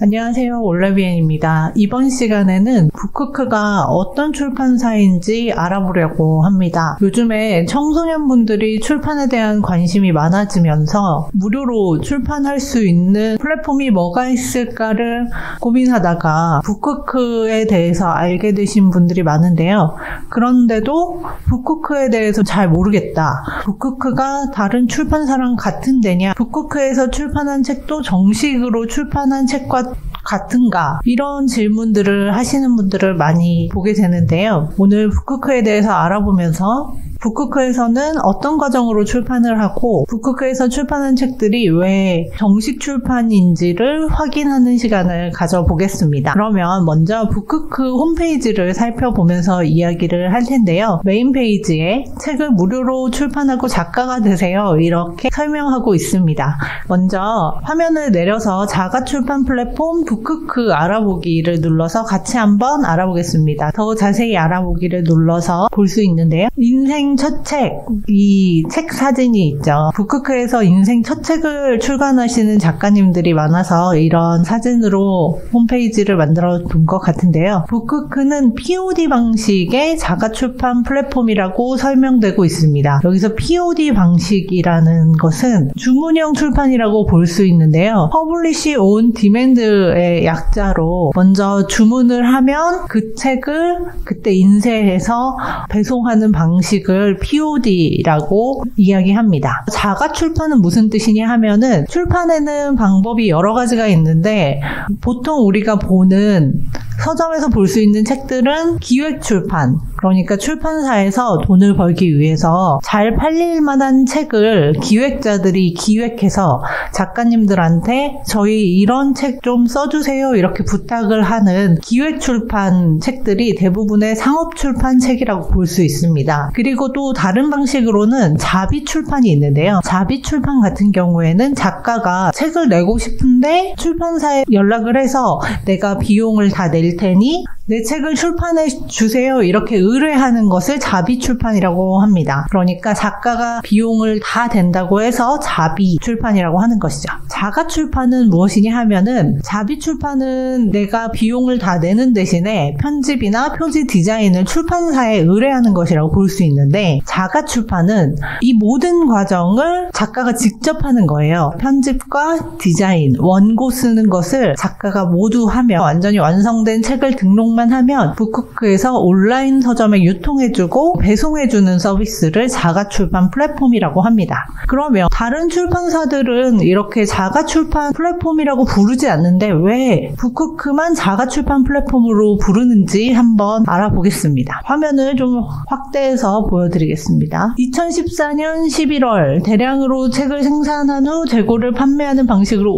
안녕하세요, 올레비엔입니다. 이번 시간에는 북크크가 어떤 출판사인지 알아보려고 합니다. 요즘에 청소년분들이 출판에 대한 관심이 많아지면서 무료로 출판할 수 있는 플랫폼이 뭐가 있을까를 고민하다가 북크크에 대해서 알게 되신 분들이 많은데요. 그런데도 북크크에 대해서 잘 모르겠다. 북크크가 다른 출판사랑 같은 데냐? 북크크에서 출판한 책도 정식으로 출판한 책과 같은가? 이런 질문들을 하시는 분들을 많이 보게 되는데요. 오늘 북크크에 대해서 알아보면서 북크크에서는 어떤 과정으로 출판을 하고 북크크에서 출판한 책들이 왜 정식 출판인지를 확인하는 시간을 가져보겠습니다. 그러면 먼저 북크크 홈페이지를 살펴보면서 이야기를 할 텐데요. 메인 페이지에 책을 무료로 출판하고 작가가 되세요. 이렇게 설명하고 있습니다. 먼저 화면을 내려서 자가출판 플랫폼 북크크 알아보기를 눌러서 같이 한번 알아보겠습니다. 더 자세히 알아보기를 눌러서 볼 수 있는데요. 인생 첫 책, 이 책 사진이 있죠. 북크크에서 인생 첫 책을 출간하시는 작가님들이 많아서 이런 사진으로 홈페이지를 만들어 둔 것 같은데요. 북크크는 POD 방식의 자가출판 플랫폼이라고 설명되고 있습니다. 여기서 POD 방식이라는 것은 주문형 출판이라고 볼 수 있는데요. Publish on Demand의 약자로 먼저 주문을 하면 그 책을 그때 인쇄해서 배송하는 방식을 POD라고 이야기합니다. 자가출판은 무슨 뜻이냐 하면은 출판에는 방법이 여러 가지가 있는데 보통 우리가 보는 서점에서 볼 수 있는 책들은 기획출판, 그러니까 출판사에서 돈을 벌기 위해서 잘 팔릴 만한 책을 기획자들이 기획해서 작가님들한테 저희 이런 책 좀 써주세요 이렇게 부탁을 하는 기획출판 책들이 대부분의 상업출판 책이라고 볼 수 있습니다. 그리고 또 다른 방식으로는 자비출판이 있는데요. 자비출판 같은 경우에는 작가가 책을 내고 싶은데 출판사에 연락을 해서 내가 비용을 다 낼 테니 내 책을 출판해 주세요 이렇게 의뢰하는 것을 자비출판이라고 합니다. 그러니까 작가가 비용을 다 댄다고 해서 자비출판이라고 하는 것이죠. 자가출판은 무엇이냐 하면은 자비출판은 내가 비용을 다 내는 대신에 편집이나 표지 디자인을 출판사에 의뢰하는 것이라고 볼 수 있는데 자가출판은 이 모든 과정을 작가가 직접 하는 거예요. 편집과 디자인, 원고 쓰는 것을 작가가 모두 하며 완전히 완성된 책을 등록만 하면 북크크에서 온라인 서점에 유통해주고 배송해주는 서비스를 자가출판 플랫폼이라고 합니다. 그러면 다른 출판사들은 이렇게 자가출판 플랫폼이라고 부르지 않는데 왜 북크크만 자가출판 플랫폼으로 부르는지 한번 알아보겠습니다. 화면을 좀 확대해서 보여드리겠습니다. 2014년 11월 대량으로 책을 생산한 후 재고를 판매하는 방식으로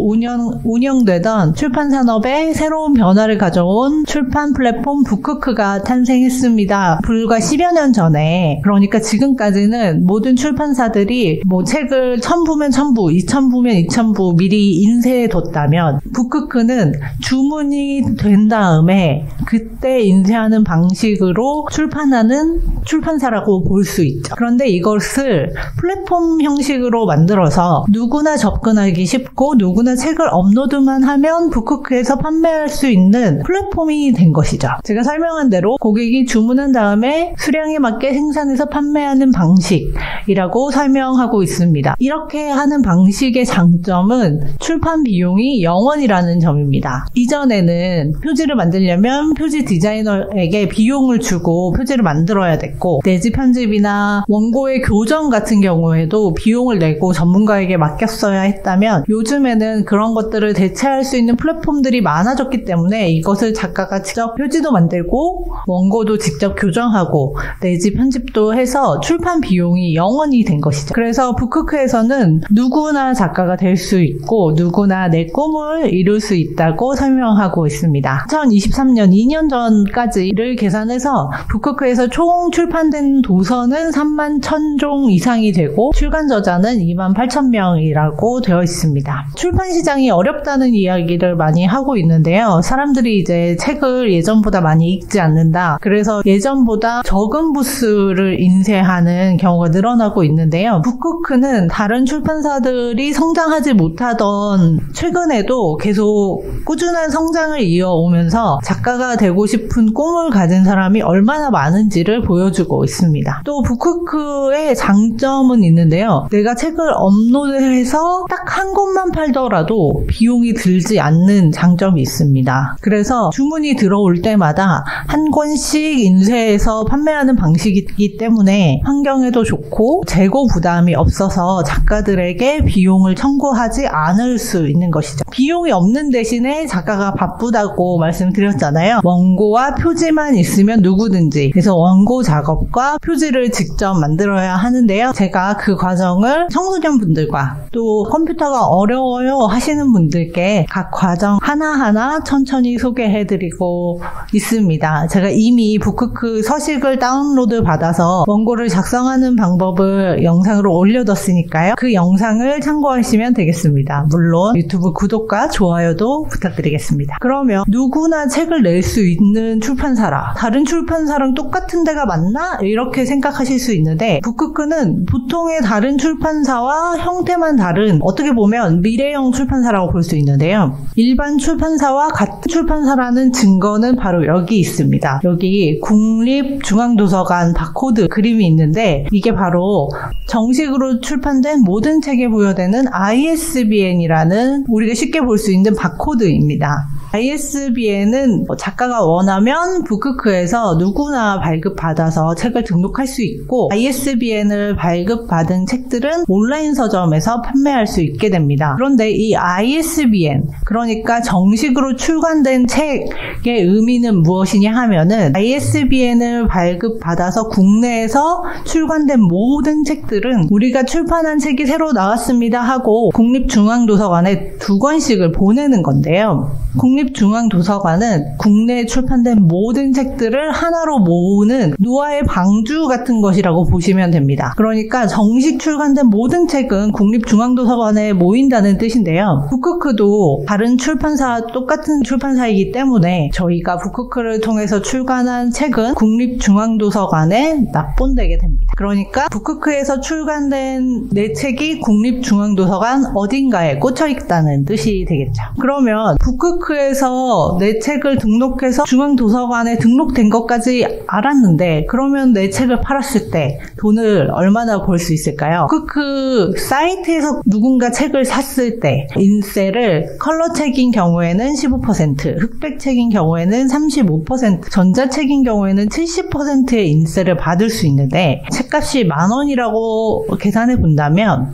운영되던 출판산업에 새로운 변화를 가져온 출판 플랫폼 북크크가 탄생했습니다. 불과 10여 년 전에, 그러니까 지금까지는 모든 출판사들이 뭐 책을 1000부면 1000부, 2000부면 2000부 미리 인쇄해뒀다면 북크크는 주문이 된 다음에 그때 인쇄하는 방식으로 출판하는 출판사라고 볼 수 있죠. 그런데 이것을 플랫폼 형식으로 만들어서 누구나 접근하기 쉽고 누구나 책을 업로드만 하면 북크크에서 판매할 수 있는 플랫폼이 된 것이죠. 제가 설명한 대로 고객이 주문한 다음에 수량에 맞게 생산해서 판매하는 방식이라고 설명하고 있습니다. 이렇게 하는 방식의 장점은 출판 비용이 0원이라는 점입니다. 이전에는 표지를 만들려면 표지 디자이너에게 비용을 주고 표지를 만들어야 됐고 내지 편집이나 원고의 교정 같은 경우에도 비용을 내고 전문가에게 맡겼어야 했다면 요즘에는 그런 것들을 대체할 수 있는 플랫폼들이 많아졌기 때문에 이것을 작가가 직접 표지도 만들고 원고도 직접 교정하고 내지 편집도 해서 출판 비용이 0원이 된 것이죠. 그래서 북크크에서는 누구나 작가가 될 수 있고 누구나 내 꿈을 이룰 수 있다고 설명하고 있습니다. 2023년 2년 전까지를 계산해서 북크크에서 총 출판된 도서는 31,000종 이상이 되고 출간 저자는 28,000명이라고 되어 있습니다. 출판 시장이 어렵다는 이야기를 많이 하고 있는데요. 사람들이 이제 책을 예전 예전보다 많이 읽지 않는다. 그래서 예전보다 적은 부수를 인쇄하는 경우가 늘어나고 있는데요. 북쿠크는 다른 출판사들이 성장하지 못하던 최근에도 계속 꾸준한 성장을 이어오면서 작가가 되고 싶은 꿈을 가진 사람이 얼마나 많은지를 보여주고 있습니다. 또 북쿠크의 장점은 있는데요. 내가 책을 업로드해서 딱 한 권만 팔더라도 비용이 들지 않는 장점이 있습니다. 그래서 주문이 들어올 때마다 한 권씩 인쇄해서 판매하는 방식이기 때문에 환경에도 좋고 재고 부담이 없어서 작가들에게 비용을 청구하지 않을 수 있는 것이죠. 비용이 없는 대신에 작가가 바쁘다고 말씀드렸잖아요. 원고와 표지만 있으면 누구든지, 그래서 원고 작업과 표지를 직접 만들어야 하는데요. 제가 그 과정을 청소년분들과 또 컴퓨터가 어려워요 하시는 분들께 각 과정 하나하나 천천히 소개해드리고 있습니다. 제가 이미 북쿠크 서식을 다운로드 받아서 원고를 작성하는 방법을 영상으로 올려뒀으니까요. 그 영상을 참고하시면 되겠습니다. 물론 유튜브 구독과 좋아요도 부탁드리겠습니다. 그러면 누구나 책을 낼 수 있는 출판사라, 다른 출판사랑 똑같은 데가 맞나? 이렇게 생각하실 수 있는데, 북쿠크는 보통의 다른 출판사와 형태만 다른, 어떻게 보면 미래형 출판사라고 볼 수 있는데요. 일반 출판사와 같은 출판사라는 증거는 바로 여기 있습니다. 여기 국립중앙도서관 바코드 그림이 있는데, 이게 바로 정식으로 출판된 모든 책에 부여되는 ISBN이라는 우리가 쉽게 볼 수 있는 바코드입니다. ISBN은 작가가 원하면 북쿠크에서 누구나 발급받아서 책을 등록할 수 있고, ISBN을 발급받은 책들은 온라인 서점에서 판매할 수 있게 됩니다. 그런데 이 ISBN, 그러니까 정식으로 출간된 책의 의미는 무엇이냐 하면은, ISBN을 발급받아서 국내에서 출간된 모든 책들은 우리가 출판한 책이 새로 나왔습니다 하고 국립중앙도서관에 2권씩을 보내는 건데요. 국립중앙도서관은 국내에 출판된 모든 책들을 하나로 모으는 노아의 방주 같은 것이라고 보시면 됩니다. 그러니까 정식 출간된 모든 책은 국립중앙도서관에 모인다는 뜻인데요. 북쿠크도 다른 출판사와 똑같은 출판사이기 때문에 저희가 북쿠크를 통해서 출간한 책은 국립중앙도서관에 납본되게 됩니다. 그러니까 북쿠크에서 출간된 내 책이 국립중앙도서관 어딘가에 꽂혀 있다는 뜻이 되겠죠. 그러면 북쿠크에서 내 책을 등록해서 중앙도서관에 등록된 것까지 알았는데, 그러면 내 책을 팔았을 때 돈을 얼마나 벌 수 있을까요? 북쿠크 사이트에서 누군가 책을 샀을 때 인세를 컬러책인 경우에는 15%, 흑백책인 경우에는 35%, 전자책인 경우에는 70%의 인세를 받을 수 있는데, 책값이 10,000원이라고 계산해 본다면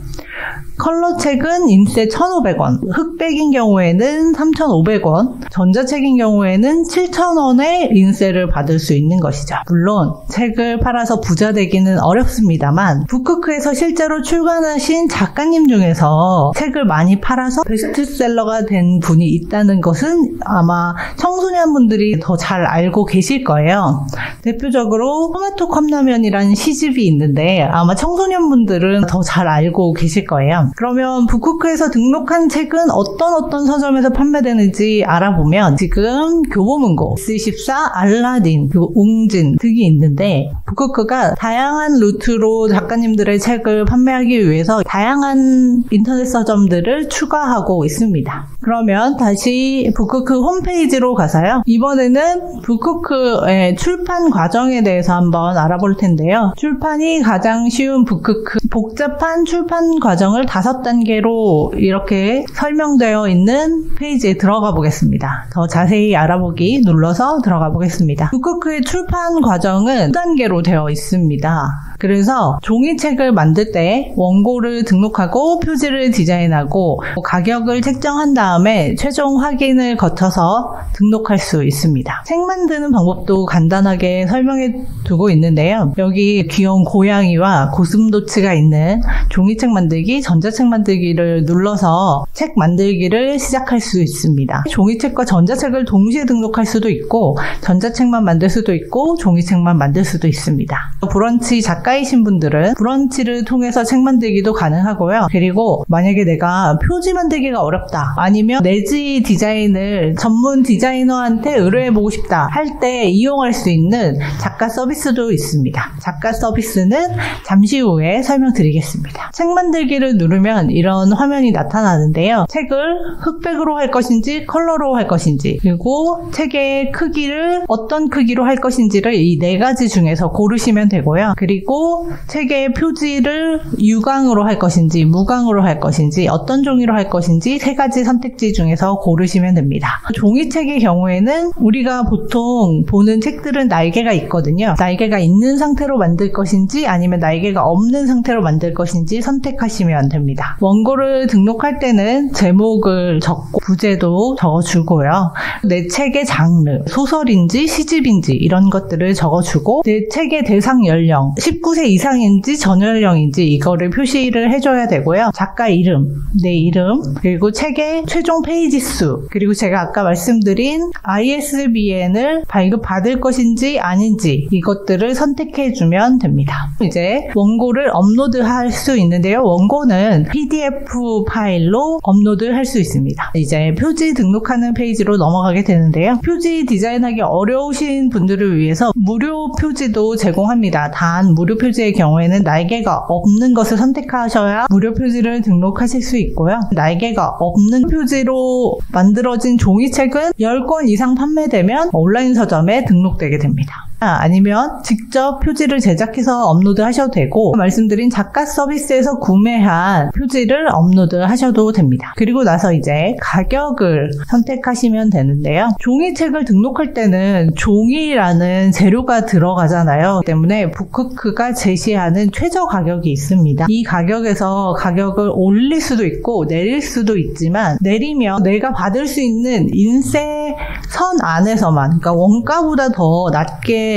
컬러책은 인세 1,500원, 흑백인 경우에는 3,500원, 전자책인 경우에는 7,000원의 인세를 받을 수 있는 것이죠. 물론 책을 팔아서 부자 되기는 어렵습니다만, 북쿠크에서 실제로 출간하신 작가님 중에서 책을 많이 팔아서 베스트셀러가 된 분이 있다는 것은 아마 청소년분들이 더 잘 알고 계실 거예요. 대표적으로 토마토 컵라면이라는 시집이 있는데 아마 청소년분들은 더 잘 알고 계실 거예요. 그러면 북쿠크에서 등록한 책은 어떤 서점에서 판매되는지 알아보면, 지금 교보문고, S24, 알라딘, 그리고 웅진 등이 있는데, 북쿠크가 다양한 루트로 작가님들의 책을 판매하기 위해서 다양한 인터넷 서점들을 추가하고 있습니다. 그러면 다시 북쿠크 홈페이지로 가서요. 이번에는 북쿠크의 출판 과정에 대해서 한번 알아볼 텐데요. 출판이 가장 쉬운 북쿠크, 복잡한 출판 과정을 5단계로 이렇게 설명되어 있는 페이지에 들어가 보겠습니다. 더 자세히 알아보기 눌러서 들어가 보겠습니다. 북쿠크의 출판 과정은 2단계로 되어 있습니다. 그래서 종이책을 만들 때 원고를 등록하고 표지를 디자인하고 가격을 책정한 다음에 최종 확인을 거쳐서 등록할 수 있습니다. 책 만드는 방법도 간단하게 설명해 두고 있는데요. 여기 귀여운 고양이와 고슴도치가 있는 종이책 만들기, 전자책 만들기를 눌러서 책 만들기를 시작할 수 있습니다. 종이책과 전자책을 동시에 등록할 수도 있고, 전자책만 만들 수도 있고 종이책만 만들 수도 있습니다. 브런치 작가 작가이신 분들은 브런치를 통해서 책 만들기도 가능하고요. 그리고 만약에 내가 표지 만들기가 어렵다, 아니면 내지 디자인을 전문 디자이너한테 의뢰해보고 싶다 할 때 이용할 수 있는 작가 서비스도 있습니다. 작가 서비스는 잠시 후에 설명드리겠습니다. 책 만들기를 누르면 이런 화면이 나타나는데요. 책을 흑백으로 할 것인지 컬러로 할 것인지, 그리고 책의 크기를 어떤 크기로 할 것인지를 이 4가지 중에서 고르시면 되고요. 그리고 책의 표지를 유광으로 할 것인지 무광으로 할 것인지 어떤 종이로 할 것인지 3가지 선택지 중에서 고르시면 됩니다. 종이책의 경우에는 우리가 보통 보는 책들은 날개가 있거든요. 날개가 있는 상태로 만들 것인지 아니면 날개가 없는 상태로 만들 것인지 선택하시면 됩니다. 원고를 등록할 때는 제목을 적고 부제도 적어주고요. 내 책의 장르, 소설인지 시집인지 이런 것들을 적어주고, 내 책의 대상 연령 19세 이상인지 전연령인지 이거를 표시를 해줘야 되고요. 작가 이름, 내 이름, 그리고 책의 최종 페이지 수, 그리고 제가 아까 말씀드린 ISBN을 발급받을 것인지 아닌지 이것들을 선택해주면 됩니다. 이제 원고를 업로드할 수 있는데요. 원고는 PDF 파일로 업로드할 수 있습니다. 이제 표지 등록하는 페이지로 넘어가게 되는데요. 표지 디자인하기 어려우신 분들을 위해서 무료 표지도 제공합니다. 단 무료 표지의 경우에는 날개가 없는 것을 선택하셔야 무료 표지를 등록하실 수 있고요. 날개가 없는 표지로 만들어진 종이책은 10권 이상 판매되면 온라인 서점에 등록되게 됩니다. 아니면 직접 표지를 제작해서 업로드 하셔도 되고, 말씀드린 작가 서비스에서 구매한 표지를 업로드 하셔도 됩니다. 그리고 나서 이제 가격을 선택하시면 되는데요. 종이책을 등록할 때는 종이라는 재료가 들어가잖아요. 때문에 북크크가 제시하는 최저 가격이 있습니다. 이 가격에서 가격을 올릴 수도 있고 내릴 수도 있지만, 내리면 내가 받을 수 있는 인쇄 선 안에서만, 그러니까 원가보다 더 낮게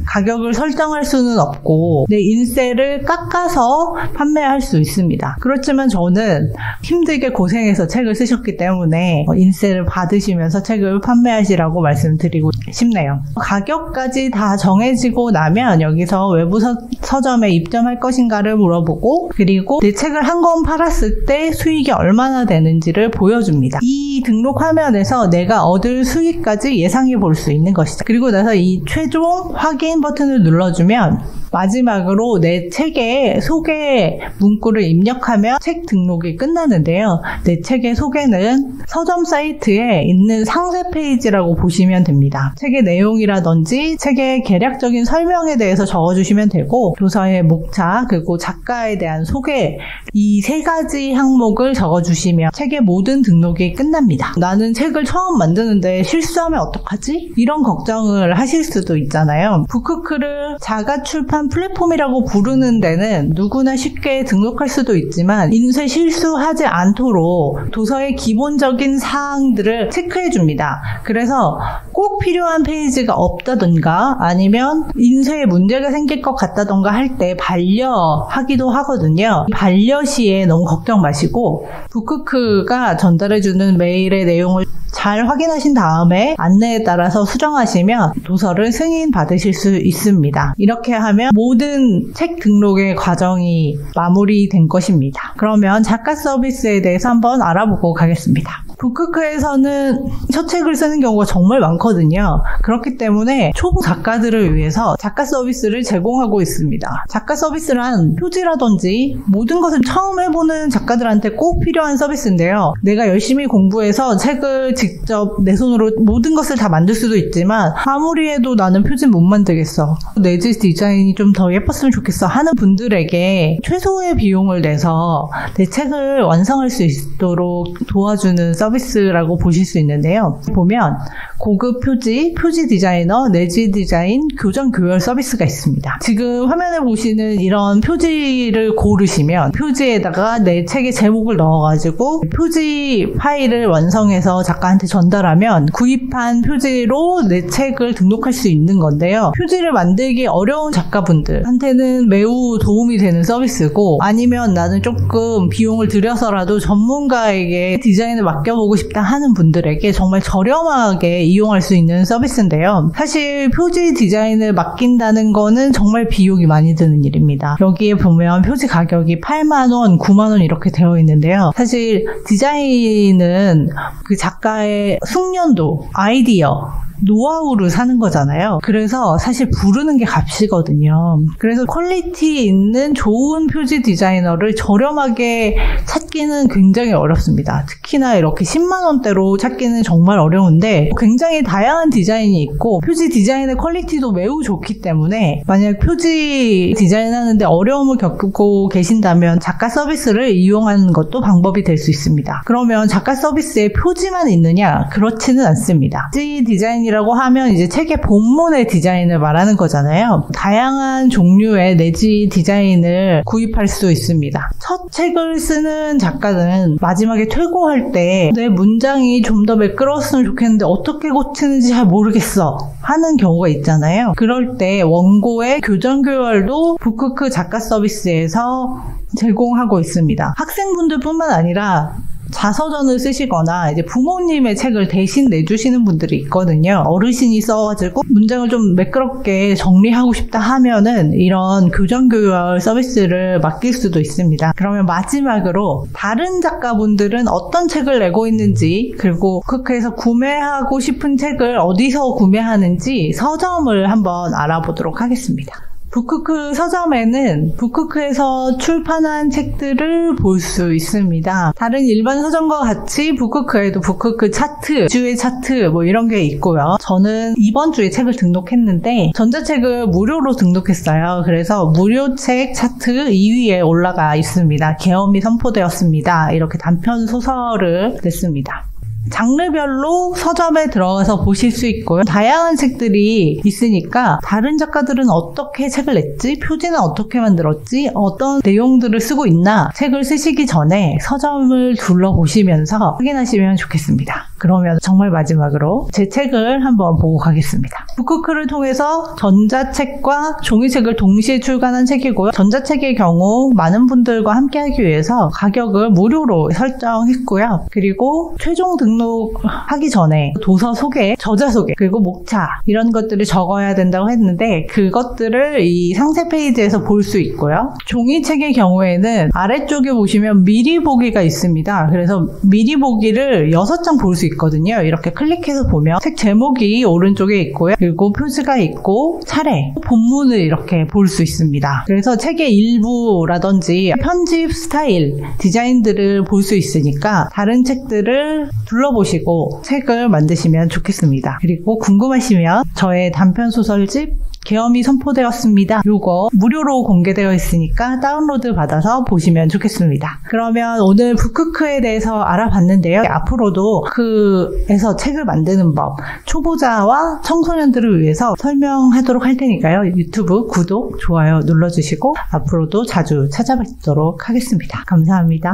가격을 설정할 수는 없고 내 인쇄를 깎아서 판매할 수 있습니다. 그렇지만 저는 힘들게 고생해서 책을 쓰셨기 때문에 인쇄를 받으시면서 책을 판매하시라고 말씀드리고 싶네요. 가격까지 다 정해지고 나면 여기서 외부 서점에 입점할 것인가를 물어보고, 그리고 내 책을 한 권 팔았을 때 수익이 얼마나 되는지를 보여줍니다. 이 등록 화면에서 내가 얻을 수익까지 예상해 볼 수 있는 것이죠. 그리고 나서 이 최종 확인 버튼을 눌러주면 마지막으로 내 책의 소개 문구를 입력하면 책 등록이 끝나는데요. 내 책의 소개는 서점 사이트에 있는 상세 페이지라고 보시면 됩니다. 책의 내용이라든지 책의 개략적인 설명에 대해서 적어주시면 되고, 도서의 목차, 그리고 작가에 대한 소개, 이 3가지 항목을 적어주시면 책의 모든 등록이 끝납니다. 나는 책을 처음 만드는데 실수하면 어떡하지? 이런 걱정을 하실 수도 있잖아요. 북크크를 자가 출판 플랫폼이라고 부르는 데는 누구나 쉽게 등록할 수도 있지만 인쇄 실수하지 않도록 도서의 기본적인 사항들을 체크해 줍니다. 그래서 꼭 필요한 페이지가 없다던가 아니면 인쇄에 문제가 생길 것 같다던가 할 때 반려하기도 하거든요. 반려 시에 너무 걱정 마시고 북크크가 전달해주는 메일의 내용을 잘 확인하신 다음에 안내에 따라서 수정하시면 도서를 승인 받으실 수 있습니다. 이렇게 하면 모든 책 등록의 과정이 마무리된 것입니다. 그러면 작가 서비스에 대해서 한번 알아보고 가겠습니다. 북크크에서는 첫 책을 쓰는 경우가 정말 많거든요. 그렇기 때문에 초보 작가들을 위해서 작가 서비스를 제공하고 있습니다. 작가 서비스란 표지라든지 모든 것을 처음 해보는 작가들한테 꼭 필요한 서비스인데요. 내가 열심히 공부해서 책을 직접 내 손으로 모든 것을 다 만들 수도 있지만 아무리 해도 나는 표지는 못 만들겠어, 내지 디자인이 좀 더 예뻤으면 좋겠어 하는 분들에게 최소의 비용을 내서 내 책을 완성할 수 있도록 도와주는 서비스라고 보실 수 있는데요. 보면 고급 표지, 표지 디자이너, 내지 디자인, 교정 교열 서비스가 있습니다. 지금 화면에 보시는 이런 표지를 고르시면 표지에다가 내 책의 제목을 넣어가지고 표지 파일을 완성해서 작가한테 전달하면 구입한 표지로 내 책을 등록할 수 있는 건데요. 표지를 만들기 어려운 작가분들한테는 매우 도움이 되는 서비스고, 아니면 나는 조금 비용을 들여서라도 전문가에게 디자인을 맡겨 만져보고 싶다 하는 분들에게 정말 저렴하게 이용할 수 있는 서비스인데요. 사실 표지 디자인을 맡긴다는 거는 정말 비용이 많이 드는 일입니다. 여기에 보면 표지 가격이 8만원, 9만원 이렇게 되어 있는데요. 사실 디자인은 그 작가의 숙련도, 아이디어, 노하우를 사는 거잖아요. 그래서 사실 부르는 게 값이거든요. 그래서 퀄리티 있는 좋은 표지 디자이너를 저렴하게 찾기는 굉장히 어렵습니다. 특히나 이렇게 10만 원대로 찾기는 정말 어려운데 굉장히 다양한 디자인이 있고 표지 디자인의 퀄리티도 매우 좋기 때문에 만약 표지 디자인하는데 어려움을 겪고 계신다면 작가 서비스를 이용하는 것도 방법이 될 수 있습니다. 그러면 작가 서비스에 표지만 있느냐? 그렇지는 않습니다. 표지 디자인이라고 하면 이제 책의 본문의 디자인을 말하는 거잖아요. 다양한 종류의 내지 디자인을 구입할 수 있습니다. 첫 책을 쓰는 작가는 마지막에 퇴고할 때 내 문장이 좀 더 매끄러웠으면 좋겠는데 어떻게 고치는지 잘 모르겠어 하는 경우가 있잖아요. 그럴 때 원고의 교정 교열도 북크크 작가 서비스에서 제공하고 있습니다. 학생분들 뿐만 아니라 자서전을 쓰시거나 이제 부모님의 책을 대신 내주시는 분들이 있거든요. 어르신이 써가지고 문장을 좀 매끄럽게 정리하고 싶다 하면은 이런 교정교열 서비스를 맡길 수도 있습니다. 그러면 마지막으로 다른 작가분들은 어떤 책을 내고 있는지 그리고 북크크에서 구매하고 싶은 책을 어디서 구매하는지 서점을 한번 알아보도록 하겠습니다. 북크크 서점에는 북크크에서 출판한 책들을 볼 수 있습니다. 다른 일반 서점과 같이 북크크에도 북크크 차트, 주의 차트 뭐 이런 게 있고요. 저는 이번 주에 책을 등록했는데 전자책을 무료로 등록했어요. 그래서 무료책 차트 2위에 올라가 있습니다. 계엄이 선포되었습니다. 이렇게 단편 소설을 냈습니다. 장르별로 서점에 들어가서 보실 수 있고요. 다양한 책들이 있으니까 다른 작가들은 어떻게 책을 냈지? 표지는 어떻게 만들었지? 어떤 내용들을 쓰고 있나? 책을 쓰시기 전에 서점을 둘러보시면서 확인하시면 좋겠습니다. 그러면 정말 마지막으로 제 책을 한번 보고 가겠습니다. 북크크를 통해서 전자책과 종이책을 동시에 출간한 책이고요. 전자책의 경우 많은 분들과 함께하기 위해서 가격을 무료로 설정했고요. 그리고 최종 등록하기 전에 도서 소개, 저자 소개, 그리고 목차 이런 것들을 적어야 된다고 했는데 그것들을 이 상세 페이지에서 볼 수 있고요. 종이책의 경우에는 아래쪽에 보시면 미리 보기가 있습니다. 그래서 미리 보기를 6장 볼 수 있거든요. 이렇게 클릭해서 보면 책 제목이 오른쪽에 있고요. 그리고 표지가 있고 차례, 본문을 이렇게 볼 수 있습니다. 그래서 책의 일부라든지 편집 스타일, 디자인들을 볼 수 있으니까 다른 책들을 둘러보시고 책을 만드시면 좋겠습니다. 그리고 궁금하시면 저의 단편 소설집 계엄이 선포되었습니다. 요거 무료로 공개되어 있으니까 다운로드 받아서 보시면 좋겠습니다. 그러면 오늘 북크크에 대해서 알아봤는데요. 앞으로도 북크에서 책을 만드는 법, 초보자와 청소년들을 위해서 설명하도록 할 테니까요. 유튜브 구독, 좋아요 눌러주시고 앞으로도 자주 찾아뵙도록 하겠습니다. 감사합니다.